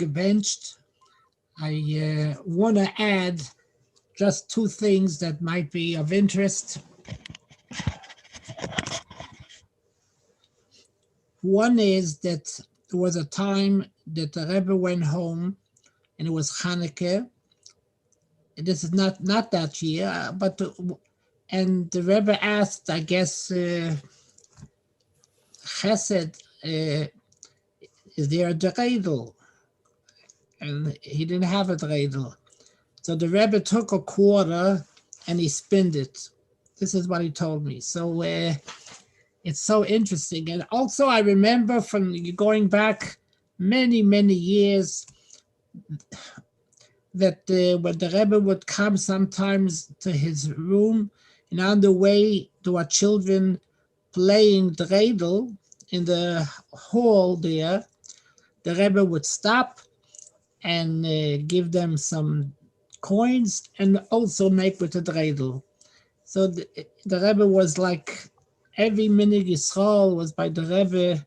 gebenched. I want to add just two things that might be of interest. One is that there was a time that the Rebbe went home, and it was Hanukkah. This is not that year, and the Rebbe asked, I guess, Chesed, is there a dreidel? And he didn't have a dreidel. So the Rebbe took a quarter and he spinned it. This is what he told me. So it's so interesting. And also I remember from going back many, many years that when the Rebbe would come sometimes to his room, and on the way there were children playing dreidel in the hall there, the Rebbe would stop and give them some coins and also make with the dreidel. So the Rebbe was like, every minute Yisrael was by the Rebbe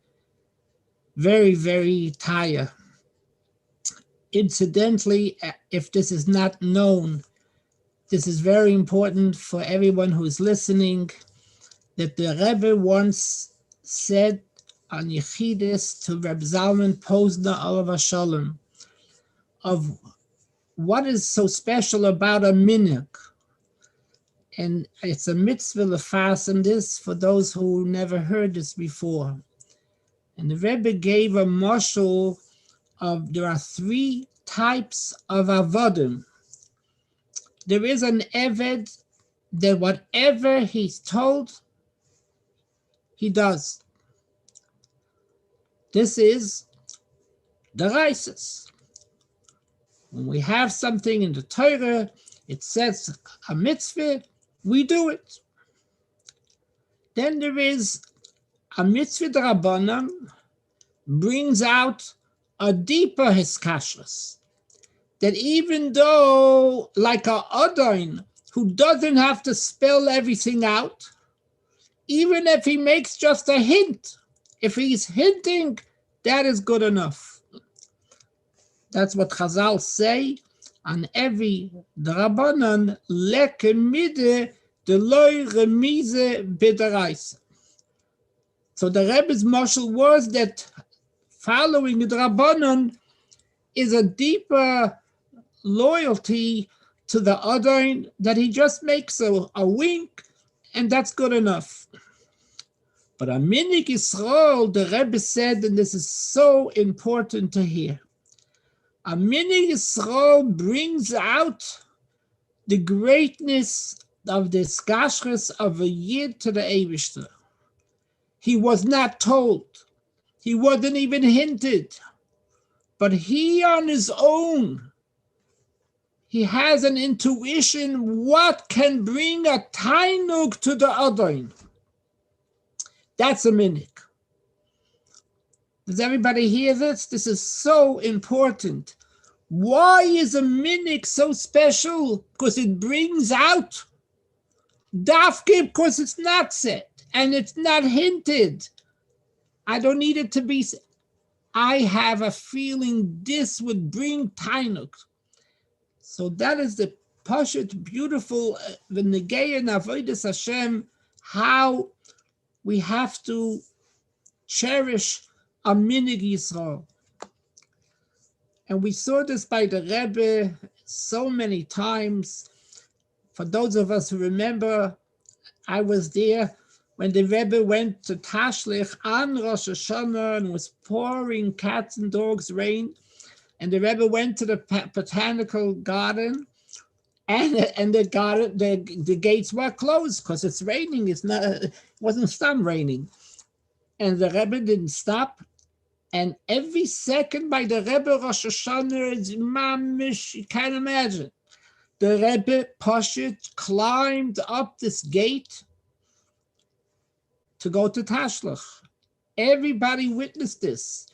very, very tired. Incidentally, if this is not known, this is very important for everyone who's listening, that the Rebbe once said on Yechidus to Reb Zalman Posner Olav Hashalom, of what is so special about a minhag. And it's a mitzvah to fasten this for those who never heard this before. And the Rebbe gave a mashal of there are three types of avodim. There is an eved that whatever he's told, he does. This is the Reises. When we have something in the Torah, it says a mitzvah, we do it. Then there is a mitzvah d'Rabbanan, brings out a deeper hiskashrus, that even though, like a Adain, who doesn't have to spell everything out, even if he makes just a hint, if he's hinting, that is good enough. That's what Chazal say on every Drabanan, leke mide de loy remise b'deraisa. So the Rebbe's mashal was that following the Drabanan is a deeper loyalty to the Adain, that he just makes a wink, and that's good enough. But a minig Yisrael, the Rebbe said, and this is so important to hear, a minig Yisrael brings out the greatness of the skashres of a yid to the Eibishter. He was not told. He wasn't even hinted. But he on his own, he has an intuition what can bring a tainug to the Adain. That's a minig. Does everybody hear this? This is so important. Why is a minig so special? Because it brings out dafke, because it's not said and it's not hinted. I don't need it to be. I have a feeling this would bring tainuk. So that is the pashut, beautiful, the negei and avodas Hashem, how we have to cherish a minig Yisrael. And we saw this by the Rebbe so many times. For those of us who remember, I was there when the Rebbe went to Tashlich on Rosh Hashanah and was pouring cats and dogs rain. And the Rebbe went to the botanical garden, and the gates were closed because it's raining. It wasn't stam raining. And the Rebbe didn't stop. And every second by the Rebbe Rosh Hashanah is mamish, you can't imagine. The Rebbe Pashit climbed up this gate to go to Tashlach. Everybody witnessed this.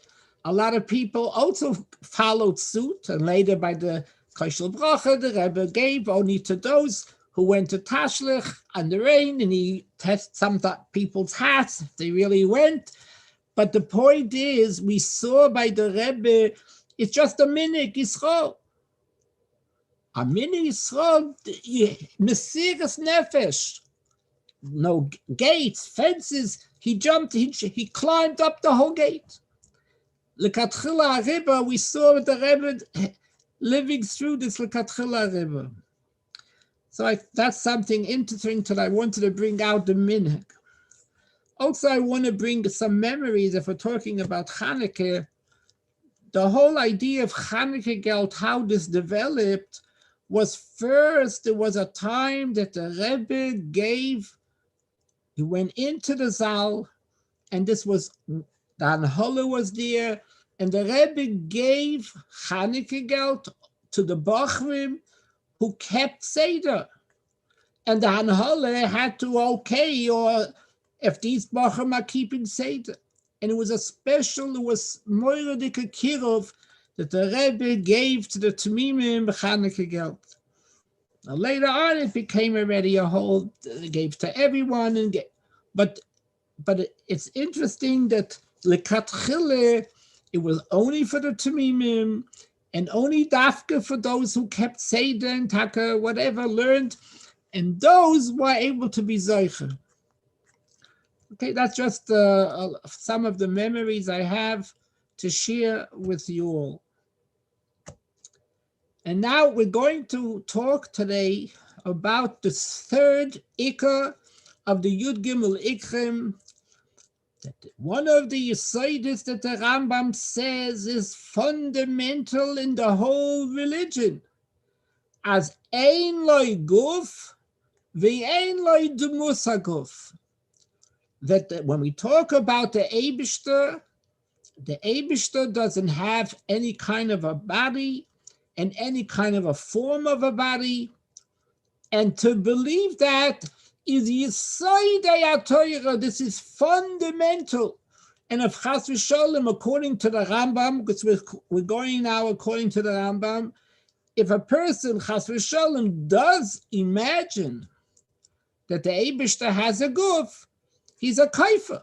A lot of people also followed suit, and later by the Koshel Bracha, the Rebbe gave only to those who went to Tashlach on the rain, and he tested some people's hats if they really went. But the point is, we saw by the Rebbe, It's just a minig Yisrael. A minig Yisrael, Mesiras Nefesh. No gates, fences. He jumped, he climbed up the whole gate. L'katchila River, we saw the Rebbe living through this L'katchila River. So that's something interesting that I wanted to bring out the minhag. Also, I want to bring some memories. If we're talking about Hanukkah, the whole idea of Hanukkah Geld, how this developed, was first, there was a time that the Rebbe gave, he went into the Zal, and this was, the Anhola was there, and the Rebbe gave Hanukkah Geld to the Bachrim who kept Seder. And the Anhola had to okay, or if these Bachrim are keeping Seder. And it was a special, it was Moiradika Kirov that the Rebbe gave to the Tamimim Hanukkah Geld. Now later on, it became already a whole, gave to everyone, and but it's interesting that Lekatchile, it was only for the Tamimim, and only Dafka for those who kept Seder and Taka, whatever, learned, and those were able to be Zeicher. Okay, that's just some of the memories I have to share with you all. And now we're going to talk today about the third Ikar of the Yud Gimel Ikrim. One of the Yesodis that the Rambam says is fundamental in the whole religion. As ein loy guf, ve'ein loy demus haguf. That when we talk about the Eibishter doesn't have any kind of a body and any kind of a form of a body. And to believe that is Yesodei HaTorah, this is fundamental. And if Chas v'Sholem, according to the Rambam, because we're going now according to the Rambam, if a person, Chas v'Sholem, does imagine that the Eibishter has a guf, he's a kaifer,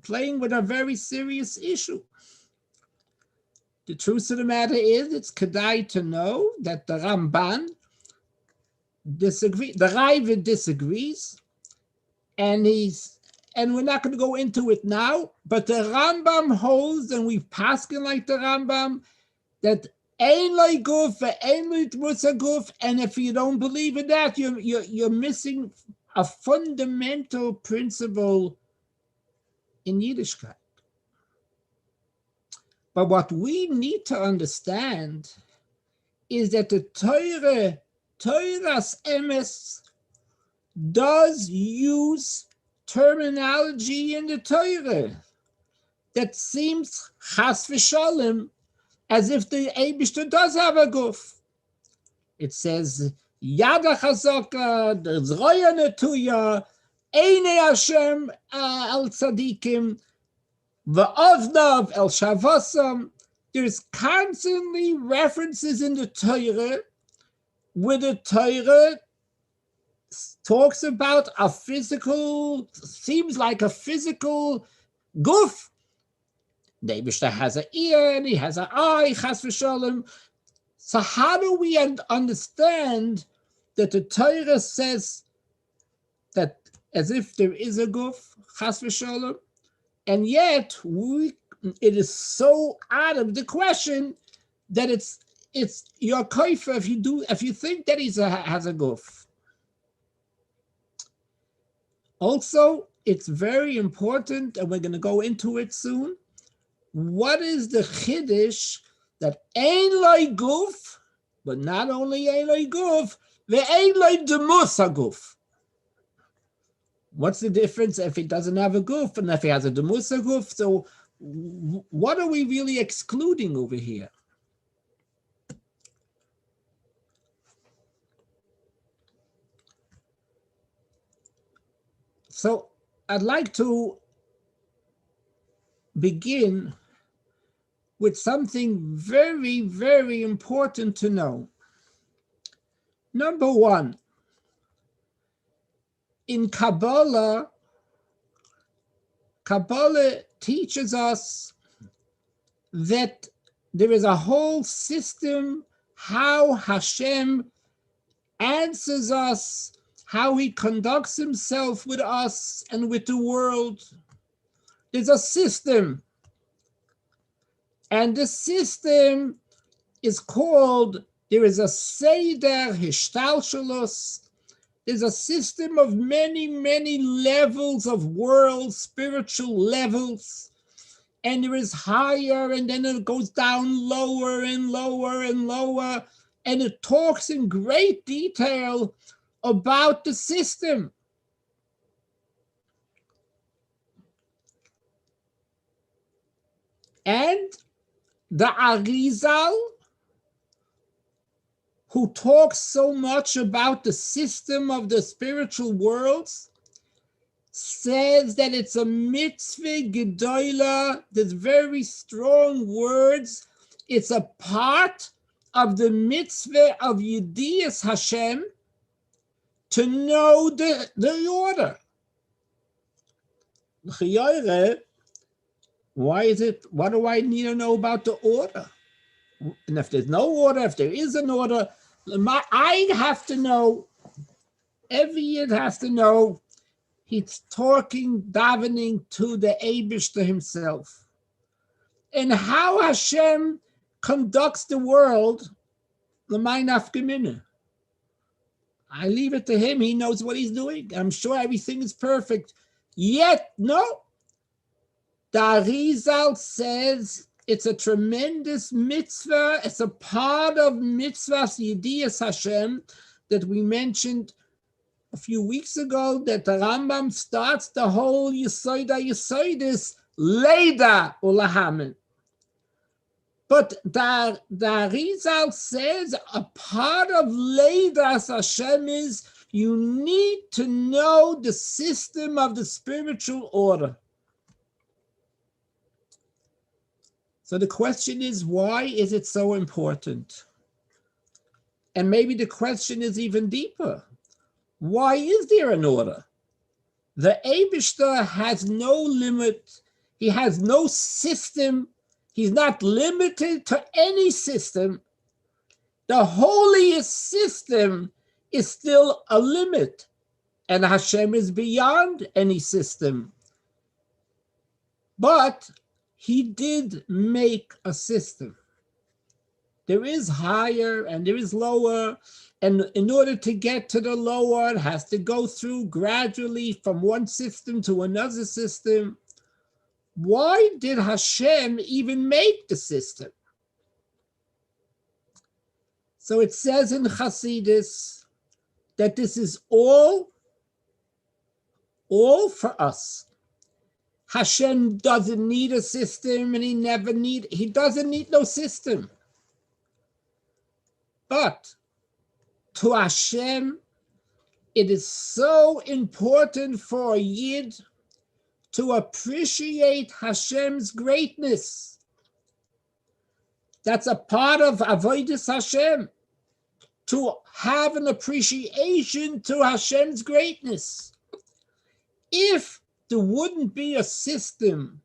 playing with a very serious issue. The truth of the matter is, it's kedai to know that the Ramban disagrees, the Raiva disagrees, and we're not going to go into it now, but the Rambam holds, and we've paskin like the Rambam, that ein loy guf, ein loy demus haguf, and if you don't believe in that, you're missing a fundamental principle in Yiddishkeit. But what we need to understand is that the Torah's emes does use terminology in the Torah that seems chas v'shalom as if the Eibishter does have a guf. It says, Yada chazaka, the zroya netuya, Eine Hashem al tzadikim, v'avnav el shavasam. There's constantly references in the Torah where the Torah talks about a physical, seems like a physical guf. The Eibishter has an ear and he has an eye, chas v'sholem. So how do we understand that the Torah says that as if there is a guf, chas v'sholem, and yet it is so out of the question that it's your kaifa if you think that he has a guf. Also, it's very important, and we're going to go into it soon. What is the chiddush that ein loy guf, but not only ein loy guf, ve'ein loy demus haguf? What's the difference if he doesn't have a guf and if he has a demus haguf? So what are we really excluding over here? So I'd like to begin with something very, very important to know. Number one, in Kabbalah teaches us that there is a whole system how Hashem answers us, how he conducts himself with us and with the world. There's a system. And the system is called, there is a Seder Hishtalshelus. There's a system of many, many levels of world, spiritual levels. And there is higher, and then it goes down lower and lower and lower. And it talks in great detail about the system. And the Arizal, who talks so much about the system of the spiritual worlds, says that it's a mitzvah gedola. There's very strong words. It's a part of the mitzvah of Yediyas Hashem to know the order. Why is it? What do I need to know about the order? And if there's no order, if there is an order, I have to know. Every Yid has to know. He's talking, davening to the Eibishter himself. And how Hashem conducts the world, l'may nafka. I leave it to him. He knows what he's doing. I'm sure everything is perfect. Yet, no. The Arizal says it's a tremendous mitzvah. It's a part of mitzvahs Yediyas Hashem that we mentioned a few weeks ago, that the Rambam starts the whole Yesoidis Leida Ulahamin. But the Arizal says a part of Leidas Hashem is you need to know the system of the spiritual order. So the question is, why is it so important? And maybe the question is even deeper. Why is there an order? The Eibishter has no limit. He has no system. He's not limited to any system. The holiest system is still a limit, and Hashem is beyond any system. But he did make a system. There is higher and there is lower, and in order to get to the lower, it has to go through gradually from one system to another system. Why did Hashem even make the system? So it says in Chassidus that this is all for us. Hashem doesn't need a system, and he doesn't need no system. But to Hashem, it is so important for a Yid to appreciate Hashem's greatness. That's a part of Avodas Hashem, to have an appreciation to Hashem's greatness. If there wouldn't be a system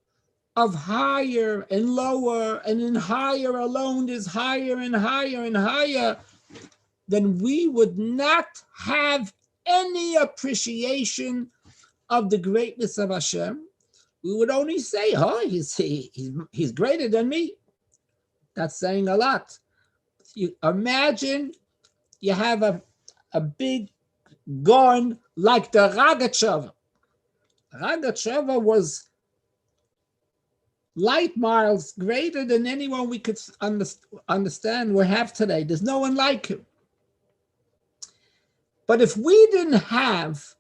of higher and lower, and in higher alone there's higher and higher and higher, then we would not have any appreciation of the greatness of Hashem. We would only say, oh, he's greater than me. That's saying a lot. You imagine you have a big gun like the Rogatchover. Rogatchover was light miles greater than anyone we could understand we have today. There's no one like him. But if we didn't have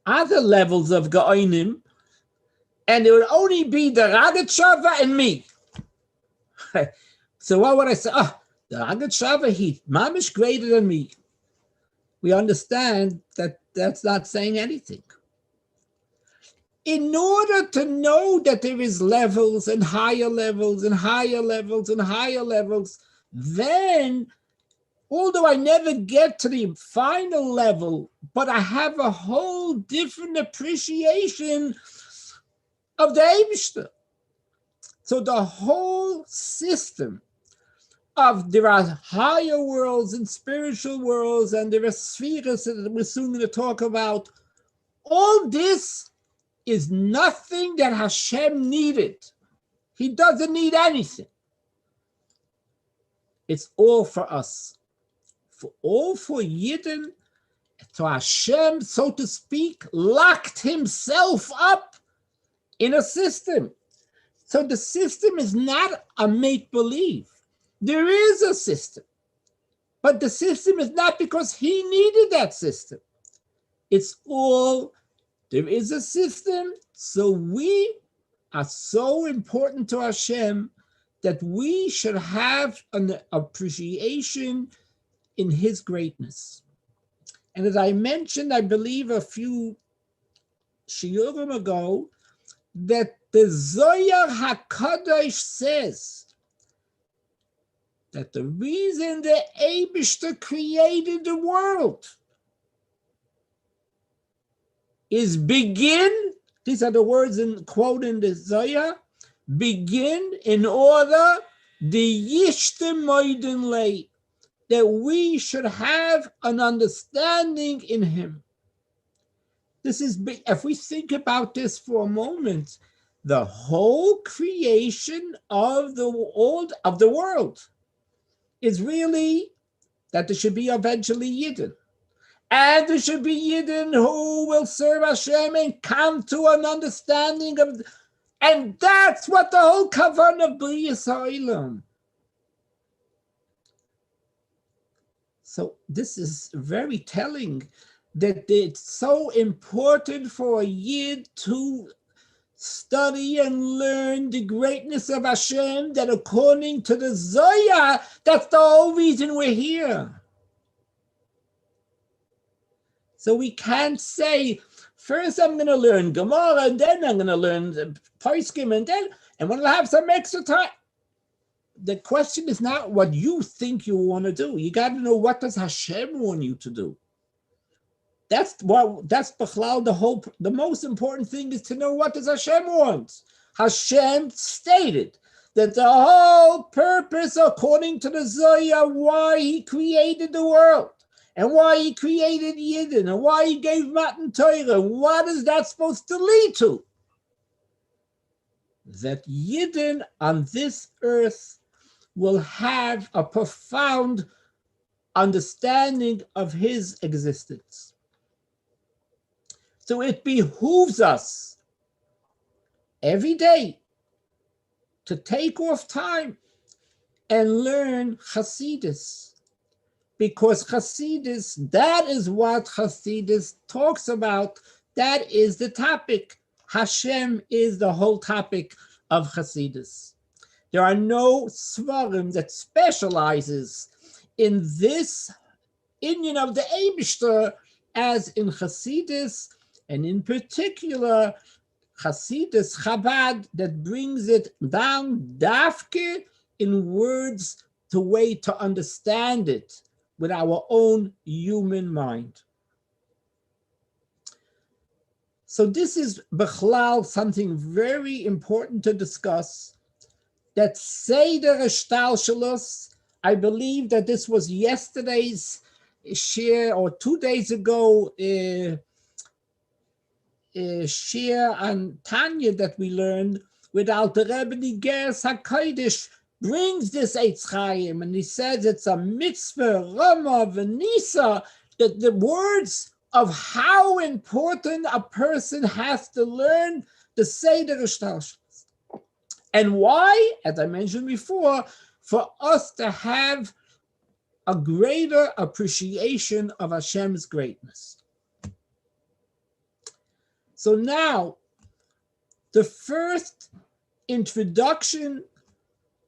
other levels of Gaonim, and it would only be the Rogatchover and me. So what would I say? Oh, the Rogatchover, he's mamish greater than me. We understand that that's not saying anything. In order to know that there is levels and higher levels and higher levels and higher levels, then, although I never get to the final level, but I have a whole different appreciation of the Eibishter. So the whole system of there are higher worlds and spiritual worlds, and there are spheres that we're soon going to talk about. All this is nothing that Hashem needed. He doesn't need anything. It's all for us. All for Yidden. So Hashem, so to speak, locked himself up in a system. So the system is not a make-believe. There is a system. But the system is not because he needed that system. It's all, there is a system, so we are so important to Hashem that we should have an appreciation in his greatness. And as I mentioned, I believe a few shiurim ago, that the Zohar HaKadosh says that the reason the Eibishter created the world is begin, these are the words in quote in the Zohar, begin in order the Yishte Moiden Lei, that we should have an understanding in him. This is big. If we think about this for a moment, the whole creation of the world is really that there should be eventually Yidden. And there should be Yidden who will serve Hashem and come to an understanding of, and that's what the whole kavanah of B'riyas Ha'olam. So this is very telling that it's so important for a Yid to study and learn the greatness of Hashem, that according to the Zohar, that's the whole reason we're here. So we can't say, first I'm going to learn Gemara, and then I'm going to learn Poskim, and when I have some extra time. The question is not what you think you want to do. You got to know, what does Hashem want you to do? That's Bechlal, the most important thing is to know, what does Hashem want? Hashem stated that the whole purpose, according to the Zohar, why he created the world, and why he created Yidden, and why he gave Matan Torah, what is that supposed to lead to? That Yidden on this earth will have a profound understanding of his existence. So it behooves us every day to take off time and learn Hasidus, because Hasidus, that is what Hasidus talks about. That is the topic. Hashem is the whole topic of Hasidus. There are no svarim that specializes in this inyan of the Eibishter as in Hasidus, and in particular Hasidus Chabad, that brings it down dafke in words, the way to understand it with our own human mind. So this is Bechlal, something very important to discuss. That Seder Shtalshelus, I believe that this was yesterday's share, or 2 days ago, share on Tanya that we learned with Alter Rebbe. The Geras HaKodesh brings this Eitz Chaim, and he says it's a mitzvah, Rama, Venisa, that the words of how important a person has to learn the Seder Shtalshelus. And why? As I mentioned before, for us to have a greater appreciation of Hashem's greatness. So now, the first introduction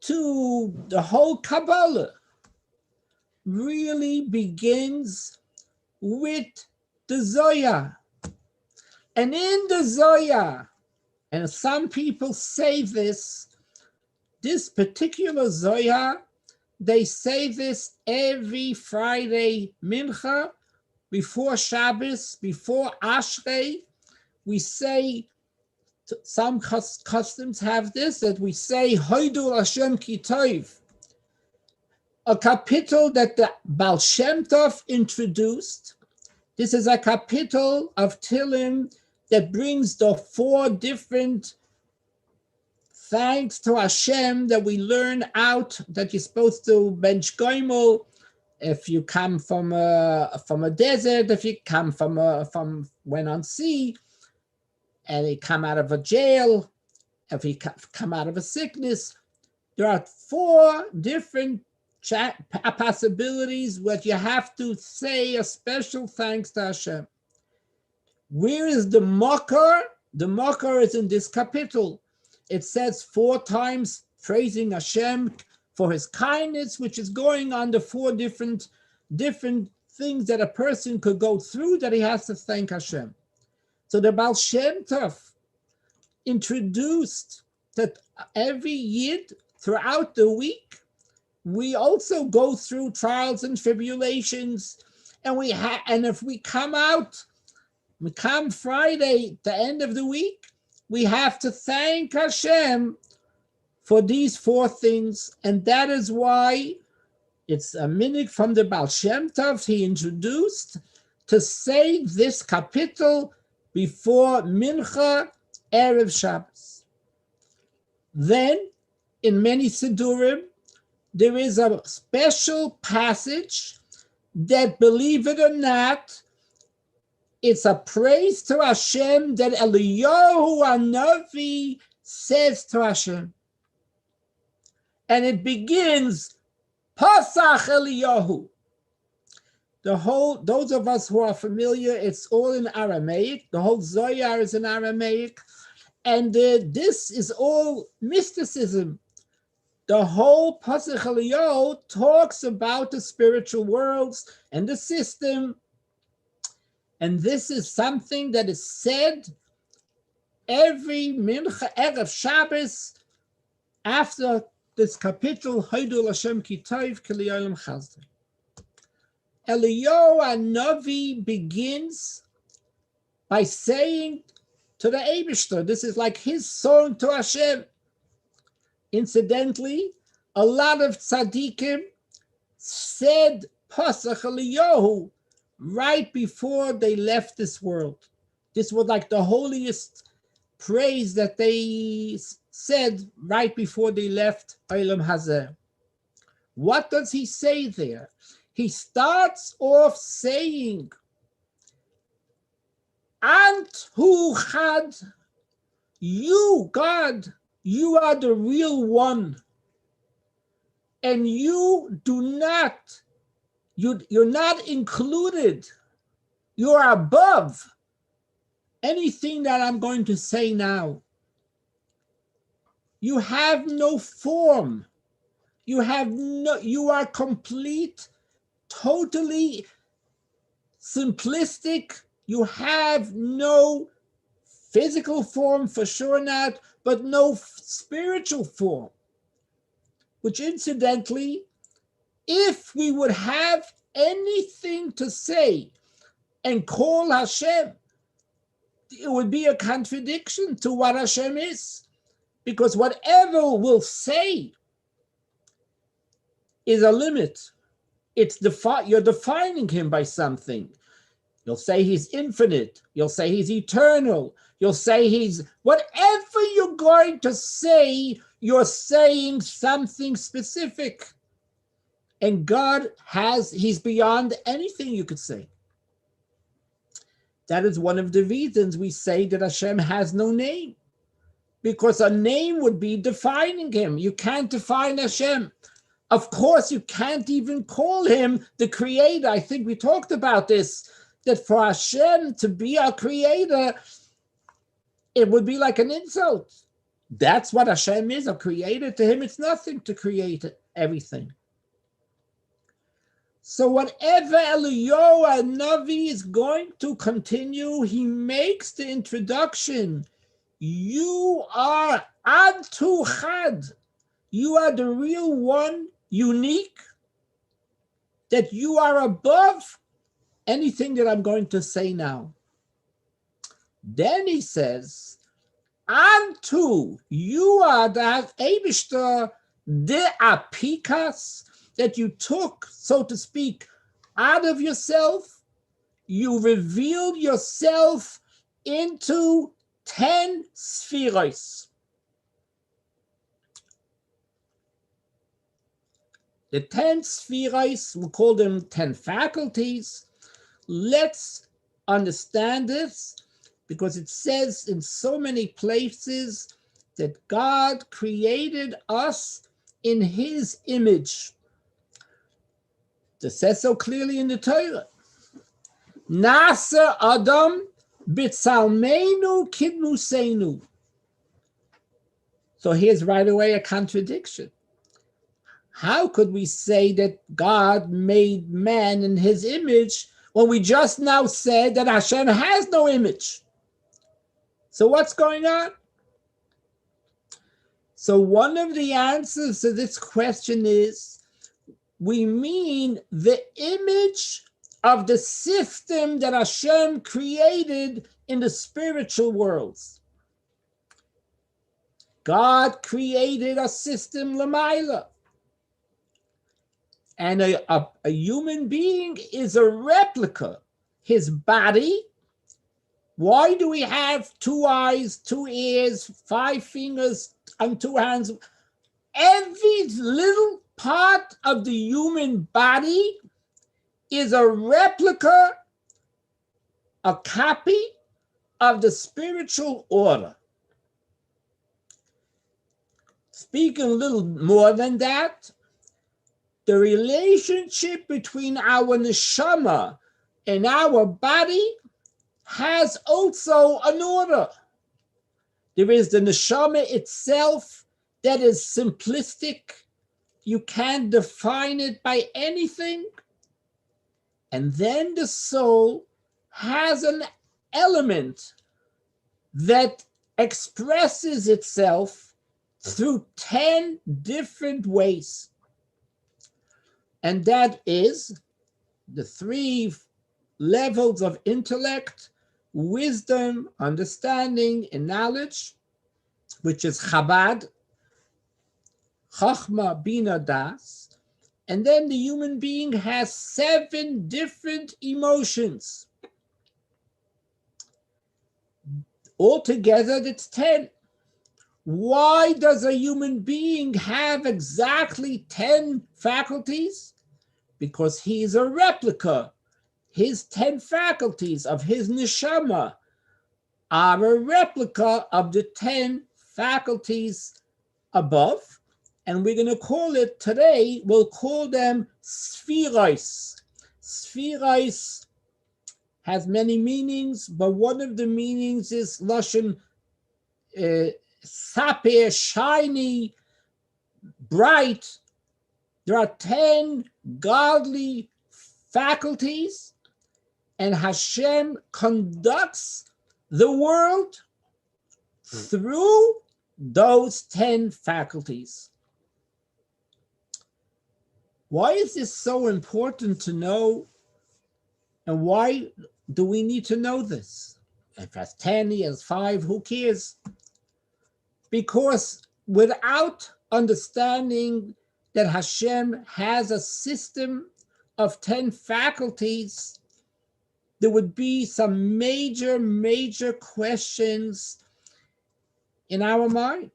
to the whole Kabbalah really begins with the Zohar. And in the Zohar, and some people say this particular Zohar, they say this every Friday Mincha, before Shabbos, before Ashrei. We say Some customs have this, that we say, Hoidu Hashem ki tov, a kapitel that the Baal Shem Tov introduced. This is a kapitel of Tehillim that brings the 4 different thanks to Hashem that we learn out, that you're supposed to bench goimel if you come from a desert, if you come from when on sea, and you come out of a jail, if you come out of a sickness. There are 4 different possibilities where you have to say a special thanks to Hashem. Where is the makor? The makor is in this kapitel. It says 4 times praising Hashem for his kindness, which is going on the 4 different things that a person could go through that he has to thank Hashem. So the Baal Shem Tov introduced that every Yid throughout the week, we also go through trials and tribulations, and if we come Friday, the end of the week, we have to thank Hashem for these 4 things, and that is why it's a minhag from the Baal Shem Tov he introduced to say this kapitel before Mincha Erev Shabbos. Then, in many Sidurim, there is a special passage that, believe it or not, it's a praise to Hashem that Eliyahu Hanavi says to Hashem. And it begins, Pasach Eliyahu. Those of us who are familiar, it's all in Aramaic. The whole Zohar is in Aramaic. And this is all mysticism. The whole Pasach Eliyahu talks about the spiritual worlds and the system. And this is something that is said every Mincha Erev Shabbos after this kapitel, Hoidu Hashem ki tov k'li olam chazda. Eliyahu Hanavi begins by saying to the Eibishter, this is like his song to Hashem. Incidentally, a lot of tzaddikim said Pasach Eliyahu right before they left this world. This was like the holiest praise that they said right before they left Olam Hazeh. What does he say there? He starts off saying, Ant hu chad, you, God, you are the real one. And you do not, you're not included. You're above anything that I'm going to say now. You have no form. You are complete, totally simplistic. You have no physical form, for sure not, but no spiritual form. Which incidentally, if we would have anything to say and call Hashem, it would be a contradiction to what Hashem is. Because whatever we'll say is a limit. You're defining him by something. You'll say he's infinite. You'll say he's eternal. You'll say whatever you're going to say, you're saying something specific. And God he's beyond anything you could say. That is one of the reasons we say that Hashem has no name. Because a name would be defining him. You can't define Hashem. Of course, you can't even call him the creator. I think we talked about this, that for Hashem to be our creator, it would be like an insult. That's what Hashem is, a creator. To him, it's nothing to create everything. So whatever Eliyahu Hanavi is going to continue, he makes the introduction. You are Ad Tu Chad. You are the real one, unique, that you are above anything that I'm going to say now. Then he says, Unto you are that Eibishter de apikas, that you took, so to speak, out of yourself. You revealed yourself into 10 spheres. The 10 spheres, we call them 10 faculties. Let's understand this, because it says in so many places that God created us in his image. It says so clearly in the Torah. Nasa Adam bitzalmeinu kidmusenu. So here's right away a contradiction. How could we say that God made man in his image when we just now said that Hashem has no image? So what's going on? So one of the answers to this question is, we mean the image of the system that Hashem created in the spiritual worlds. God created a system Lamaila. And a human being is a replica. His body, why do we have 2 eyes, 2 ears, 5 fingers, and 2 hands? Every little part of the human body is a replica, a copy of the spiritual order. Speaking a little more than that, the relationship between our neshama and our body has also an order. There is the neshama itself that is simplistic. You can't define it by anything. And then the soul has an element that expresses itself through 10 different ways. And that is the 3 levels of intellect, wisdom, understanding, and knowledge, which is Chabad, Chachma, Bina, Das. And then the human being has 7 different emotions. Altogether, that's 10. Why does a human being have exactly 10 faculties? Because he is a replica. His 10 faculties of his neshama are a replica of the 10 faculties above. And we're going to call it today, we'll call them spheres. Spheres has many meanings, but one of the meanings is Lashon sapphire, shiny, bright. There are 10 godly faculties, and Hashem conducts the world through those 10 faculties. Why is this so important to know? And why do we need to know this? If it has 10, he has 5, who cares? Because without understanding that Hashem has a system of 10 faculties, there would be some major questions in our mind.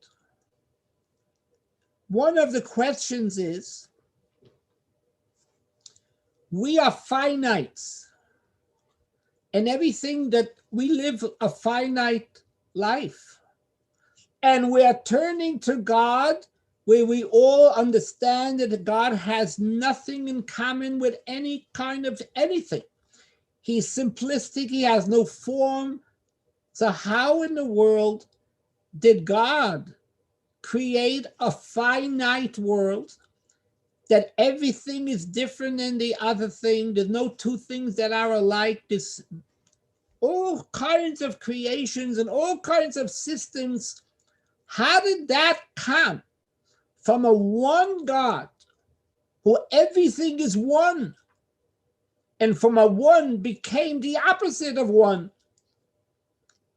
One of the questions is, we are finites, and everything that we live a finite life. And we are turning to God, where we all understand that God has nothing in common with any kind of anything. He's simplistic, he has no form. So how in the world did God create a finite world that everything is different than the other thing? There's no 2 things that are alike. There's all kinds of creations and all kinds of systems. How did that come from a one God, who everything is one, and from a one became the opposite of one?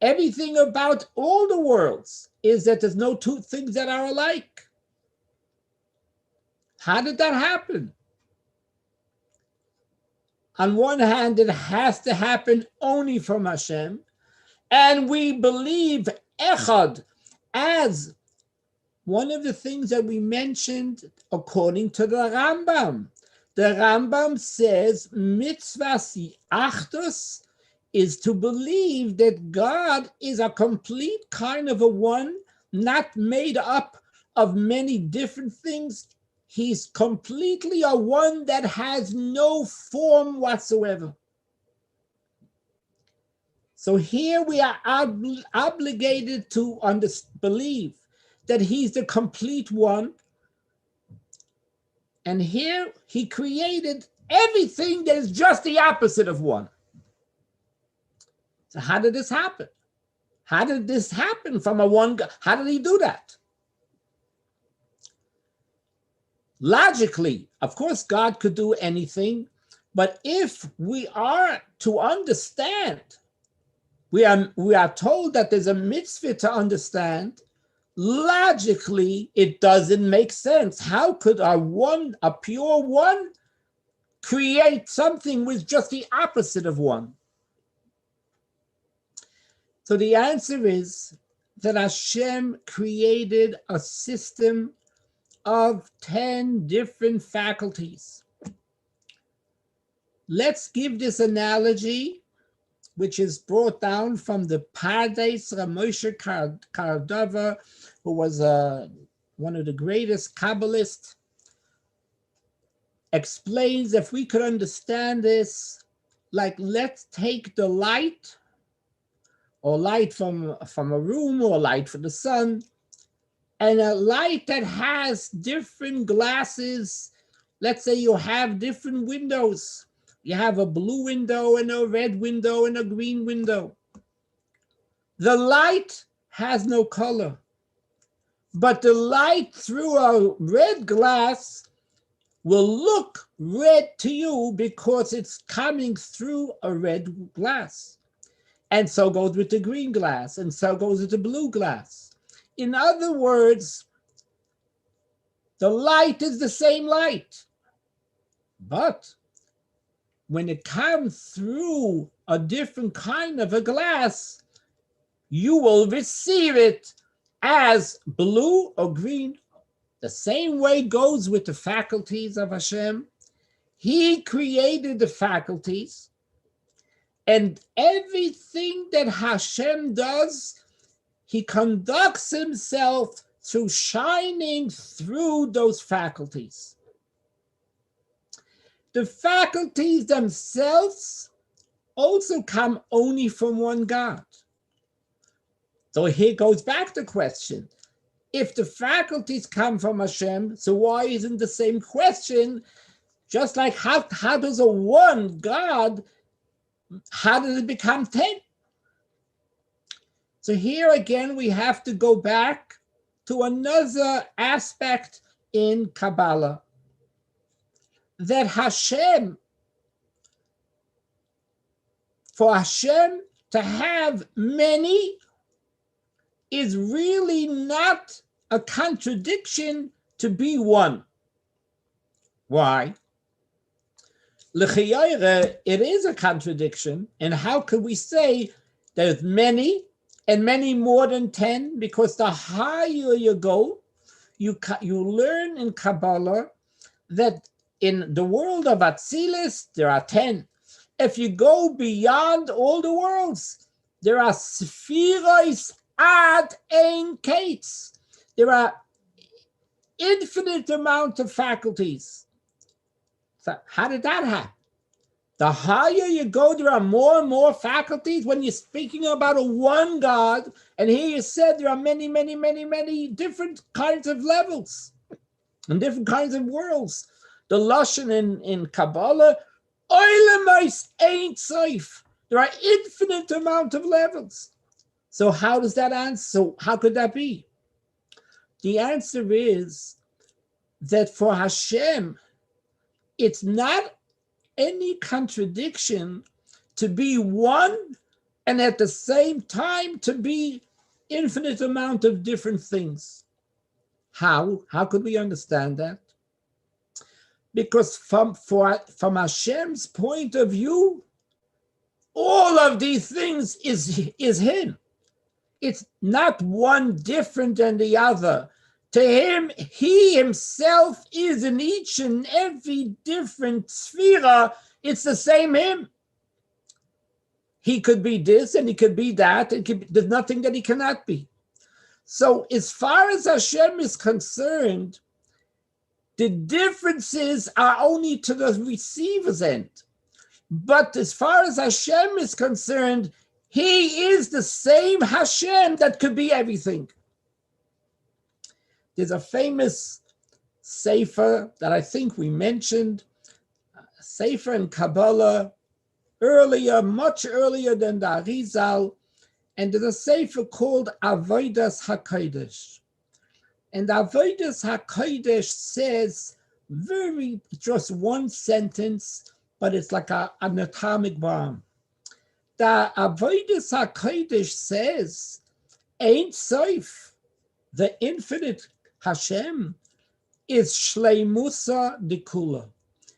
Everything about all the worlds is that there's no two things that are alike. How did that happen? On one hand, it has to happen only from Hashem, and we believe Echad as one of the things that we mentioned according to the Rambam. The Rambam says mitzvah achdus is to believe that God is a complete kind of a one, not made up of many different things. He's completely a one that has no form whatsoever. So here we are obligated to believe that he's the complete one. And here he created everything that is just the opposite of one. So how did this happen? How did this happen from a one God? How did he do that? Logically, of course, God could do anything, but if we are to understand, we are told that there's a mitzvah to understand. Logically, it doesn't make sense. How could a pure one, create something with just the opposite of one? So the answer is that Hashem created a system of 10 different faculties. Let's give this analogy, which is brought down from the Pardes Ramoshe Cardova, who was one of the greatest Kabbalists, explains, if we could understand this, like let's take the light, or light from a room, or light from the sun, and a light that has different glasses. Let's say you have different windows. You have a blue window and a red window and a green window. The light has no color, but the light through a red glass will look red to you because it's coming through a red glass. And so goes with the green glass, and so goes with the blue glass. In other words, the light is the same light, but when it comes through a different kind of a glass, you will receive it as blue or green. The same way goes with the faculties of Hashem. He created the faculties, and everything that Hashem does, he conducts himself through shining through those faculties. The faculties themselves also come only from one God. So here goes back the question. If the faculties come from Hashem, so why isn't the same question, just like how does a one God, how did it become 10? So here again, we have to go back to another aspect in Kabbalah, that Hashem, for Hashem to have many is really not a contradiction to be one. Why? L'chiyayre, it is a contradiction, and how could we say there's many and many more than 10? Because the higher you go, you learn in Kabbalah that in the world of Atzilus, there are 10. If you go beyond all the worlds, there are Sephiros ad ein kates. There are infinite amount of faculties. So how did that happen? The higher you go, there are more and more faculties. When you're speaking about a one God, and here you said there are many, many, many, many different kinds of levels and different kinds of worlds. The Lashon in Kabbalah, Oilamais ain't safe. There are infinite amount of levels. So how does that answer? So how could that be? The answer is that for Hashem, it's not any contradiction to be one and at the same time to be infinite amount of different things. How? How could we understand that? Because from Hashem's point of view, all of these things is Him. It's not one different than the other. To Him, He Himself is in each and every different sphere. It's the same Him. He could be this and He could be that. There's nothing that He cannot be. So as far as Hashem is concerned, the differences are only to the receiver's end. But as far as Hashem is concerned, He is the same Hashem that could be everything. There's a famous sefer that I think we mentioned, a sefer in Kabbalah, earlier, much earlier than the Arizal, and there's a sefer called Avodas HaKodesh. And Avodas HaKodesh says just one sentence, but it's like an atomic bomb. The Avodas HaKodesh says, Ein Sof, the infinite Hashem, is Shleimusa Dikula.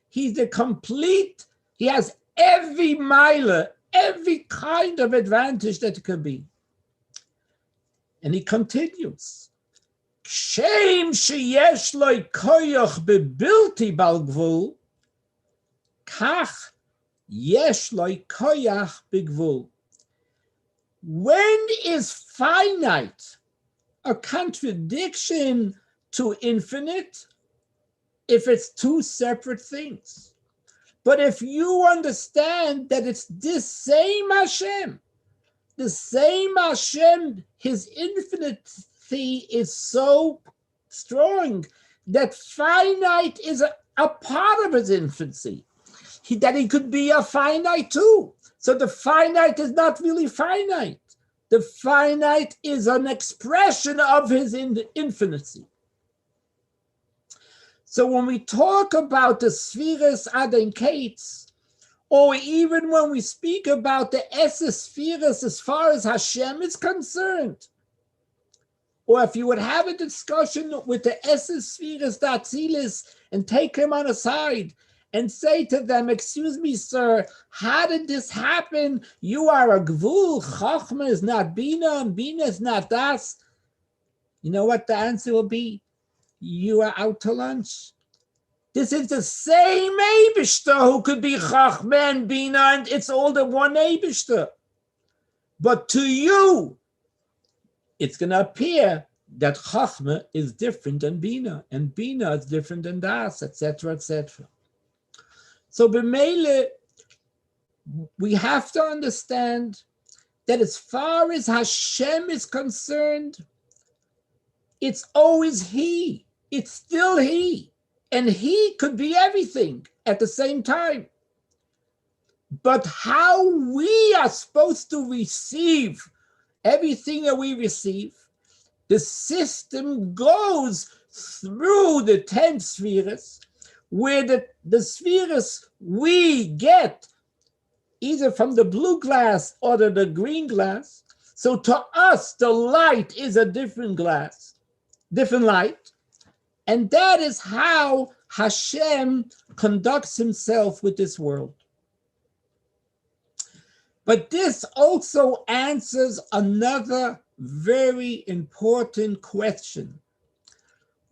He's the complete, He has every mile, every kind of advantage that it could be. And he continues, Shem sheyesh lo koyach bebilti bal gvul, kach yesh lo koyach begvul. When is finite a contradiction to infinite? If it's two separate things. But if you understand that it's this same Hashem, the same Hashem, His infinity is so strong that finite is a part of His infinity, that He could be a finite too. So the finite is not really finite. The finite is an expression of His infinity. So when we talk about the spheres Adon Kates, or even when we speak about the Esses spheres as far as Hashem is concerned, or if you would have a discussion with the Esses spheres Datzilis and take them on a side and say to them, excuse me, sir, how did this happen? You are a Gvul, Chachma is not Bina, and Bina is not Das. You know what the answer will be? You are out to lunch. This is the same Eibishter who could be Chachma and Bina, and it's all the one Eibishter. But to you, it's going to appear that Chachma is different than Bina, and Bina is different than Das, etc., etc. So b'meile, we have to understand that as far as Hashem is concerned, it's always He. It's still He. And He could be everything at the same time. But how we are supposed to receive everything that we receive, the system goes through the 10 spheres, where the spheres we get either from the blue glass or the green glass. So to us, the light is a different glass, different light. And that is how Hashem conducts Himself with this world. But this also answers another very important question.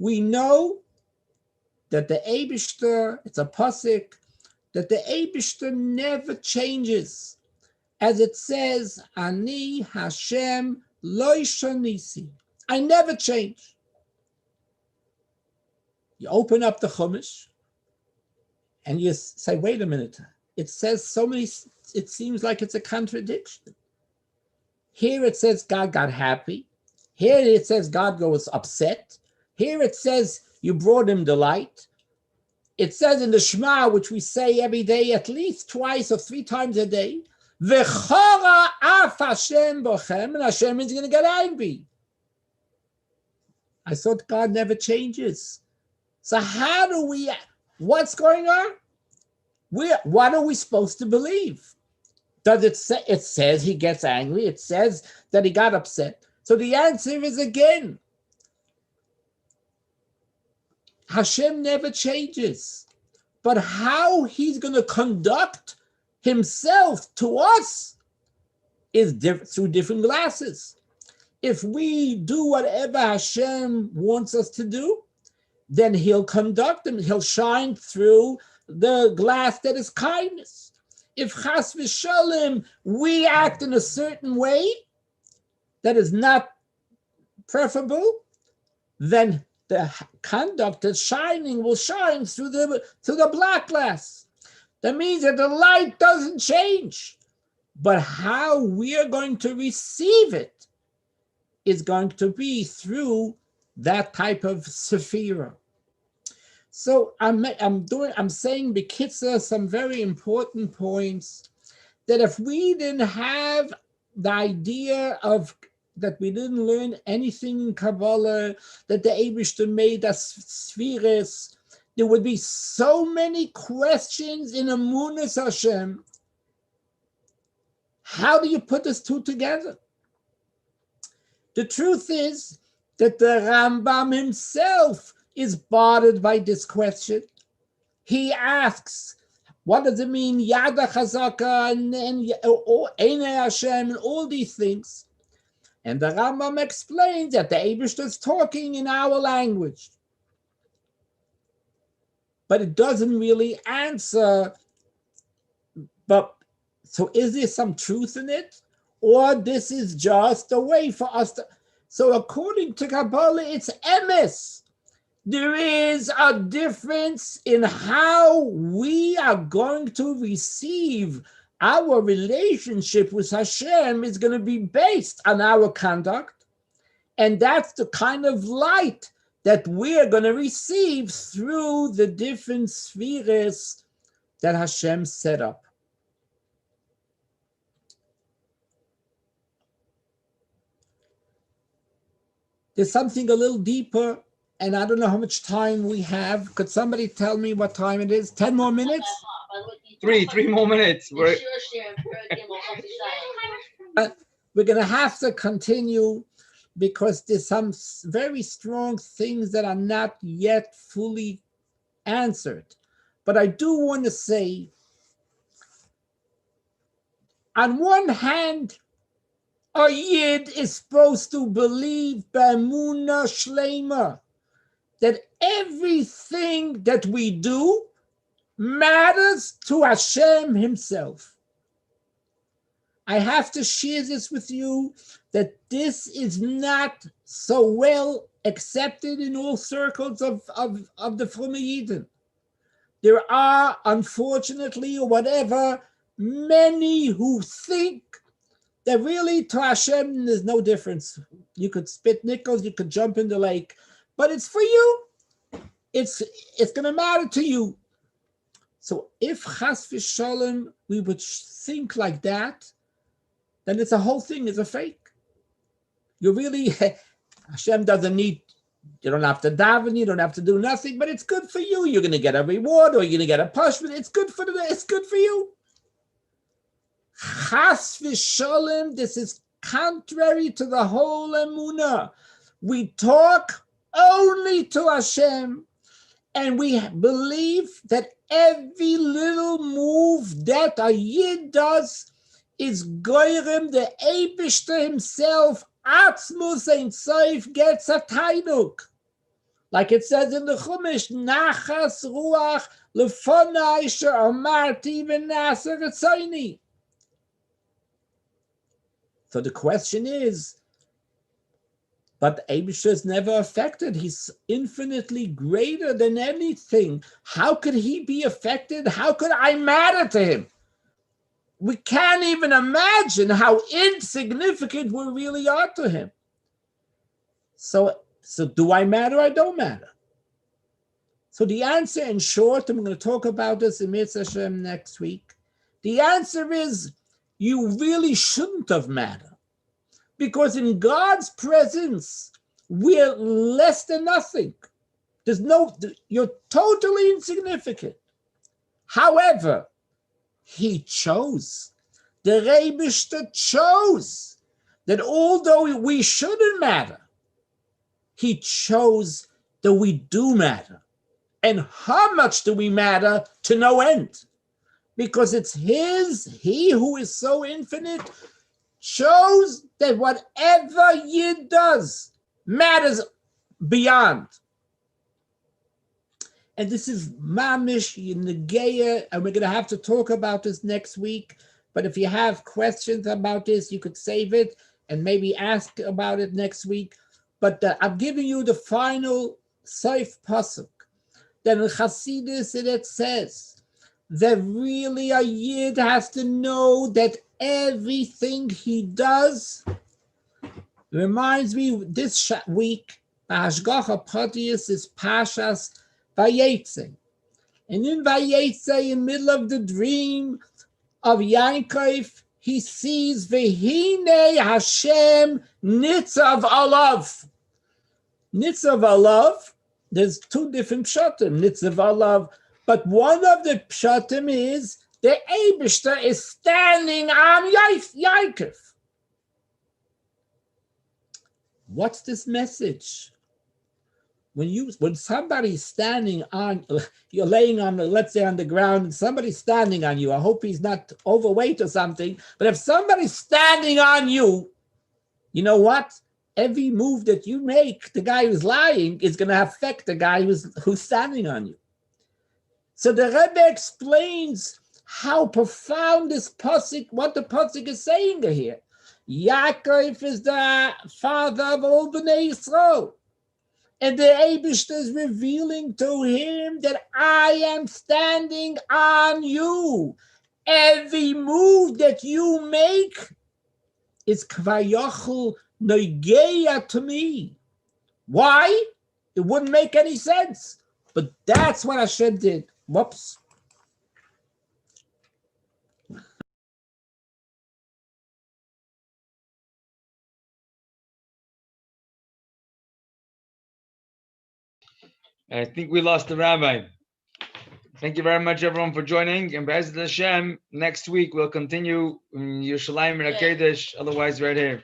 We know that the Eibishter, it's a pasuk, that the Eibishter never changes. As it says, Ani Hashem lo shanisi. I never change. You open up the Chumash and you say, wait a minute, it says so many, it seems like it's a contradiction. Here it says God got happy. Here it says God was upset. Here it says you brought Him delight. It says in the Shema, which we say every day, at least twice or 3 times a day, V'chora af Hashem bochem, and Hashem is going to get angry. I thought God never changes. So how do what's going on? What are we supposed to believe? Does it say? It says he gets angry. It says that he got upset. So the answer is again, Hashem never changes. But how he's going to conduct himself to us is through different glasses. If we do whatever Hashem wants us to do, then he'll conduct him. He'll shine through the glass that is kindness. If chas v'shalom, we act in a certain way that is not preferable, then the conduct that's shining will shine through the black glass. That means that the light doesn't change, but how we are going to receive it is going to be through that type of sephira. So I'm saying b'kitzur some very important points that if we didn't have the idea of that we didn't learn anything in Kabbalah, that the Eibishter made us spheres, there would be so many questions in Emunas Hashem. How do you put this two together? The truth is that the Rambam himself is bothered by this question. He asks, what does it mean, Yada Chazaka and Einei Hashem and all these things? And the Rambam explains that the Eibishter is talking in our language. But it doesn't really answer. But so is there some truth in it? Or this is just a way for us to... So according to Kabbalah, it's emes. There is a difference in how we are going to receive our relationship with Hashem is going to be based on our conduct. And that's the kind of light that we're going to receive through the different spheres that Hashem set up. There's something a little deeper, and I don't know how much time we have. Could somebody tell me what time it is? 10 more minutes? Three more minutes. We're going to have to continue because there's some very strong things that are not yet fully answered. But I do want to say, on one hand, a Yid is supposed to believe b'emunah shleima, that everything that we do matters to Hashem himself. I have to share this with you, that this is not so well accepted in all circles of the Frumme Yidden. There are, unfortunately, or whatever, many who think that really to Hashem there's no difference. You could spit nickels, you could jump in the lake, but it's for you. It's going to matter to you. So if chas v'shalom we would think like that, then it's a whole thing is a fake. You really, Hashem doesn't need, you don't have to daven, you don't have to do nothing, but it's good for you. You're going to get a reward or you're going to get a punishment. It's good for you. Chas v'shalom, this is contrary to the whole emunah. We talk only to Hashem, and we believe that every little move that a Yid does is goyrem, the Eibishter himself, Atzmus Ein Sof, gets a tainuk. Like it says in the Chumash, Nachas Ruach Lefonai she'amarti v'nasa retzoni. So the question is, but Eibishter is never affected. He's infinitely greater than anything. How could he be affected? How could I matter to him? We can't even imagine how insignificant we really are to him. So do I matter or I don't matter? So the answer, in short, and we're going to talk about this in Mitzvah Hashem next week, the answer is you really shouldn't have mattered. Because in God's presence, we're less than nothing. You're totally insignificant. However, he chose The Rebishter chose that although we shouldn't matter, he chose that we do matter. And how much do we matter to no end? Because it's he who is so infinite, chose that whatever Yid does matters beyond. And this is mamish negeya, and we're going to have to talk about this next week. But if you have questions about this, you could save it and maybe ask about it next week. But I'm giving you the final Seif Pasuk. Then in Chassidus it says that really a Yid has to know that everything he does reminds me this week, Hashgacha Padius is Pashas Vayetze. And in Vayetze, in the middle of the dream of Yankov, he sees Vehine Hashem Nitzav Alav. Nitzav Alav, there's two different pshatim, Nitzav Alav, but one of the pshatim is the Eibishter is standing on Yankov. What's this message? When somebody's standing on, you're laying on, let's say on the ground, and somebody's standing on you. I hope he's not overweight or something. But if somebody's standing on you, you know what? Every move that you make, the guy who's lying is going to affect the guy who's standing on you. So the Rebbe explains how profound this pasuk, what the pasuk is saying here. Yaakov is the father of all Bnei Yisrael. And the Eibishter is revealing to him that I am standing on you. Every move that you make is kvayochel noigeya to me. Why? It wouldn't make any sense. But that's what Hashem did. Whoops. I think we lost the rabbi. Thank you very much, everyone, for joining. And Be'ezrat Hashem, next week we'll continue in Yerushalayim and Hakedesh, otherwise right here.